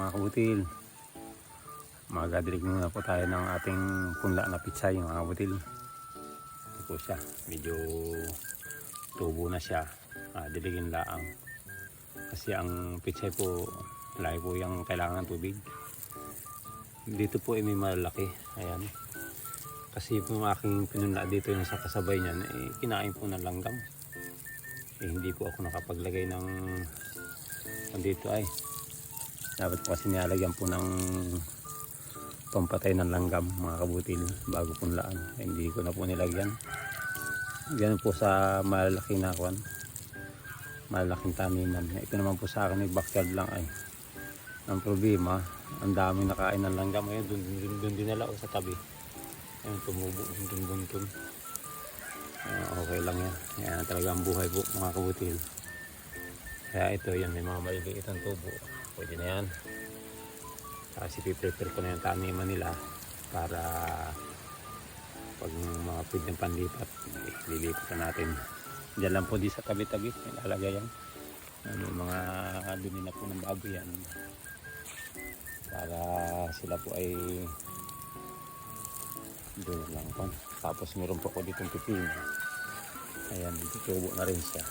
mga kabutil. Magadilig muna po tayo ng ating punla na pitsay mga kabutil. Ito po siya, medyo tubo na siya. Diligin laang. Kasi ang pitsay po, lagi po yung kailangan ng tubig. Dito po ay may malaki. Ayan. Kasi po yung aking pinunla dito yung sa kasabay niyan, kinain po ng langgam. Hindi po ako nakapaglagay ng dito ay dapat po kasi nilalagyan po ng pampatay ng langgam mga kabutil bago punlaan. Hindi ko na po nilagyan. Ganun po sa malalaking nakuan, malalaking taniman. Ito naman po sa akin ay backyard lang ay. Ang problema, ang dami nakain ng langgam. Ayun, dun dinala o sa tabi. Ayun, tumubo, buntun. Okay lang yan. Yan talaga ang buhay po mga kabutil. Kaya ito, yan, may mga maliliit ang tubo. Pwede na yan. Kasi piprepare ko na yung taniman nila para pag mga pwede ng panlipat, lilipat na natin. Diyan lang po di sa tabi-tabi. Ilalagay yan. May mga dumi na po ng baboy yan. Para sila po ay doon lang po. Tapos meron po ko ditong pipino. Ayan, dito tubo na rin siya.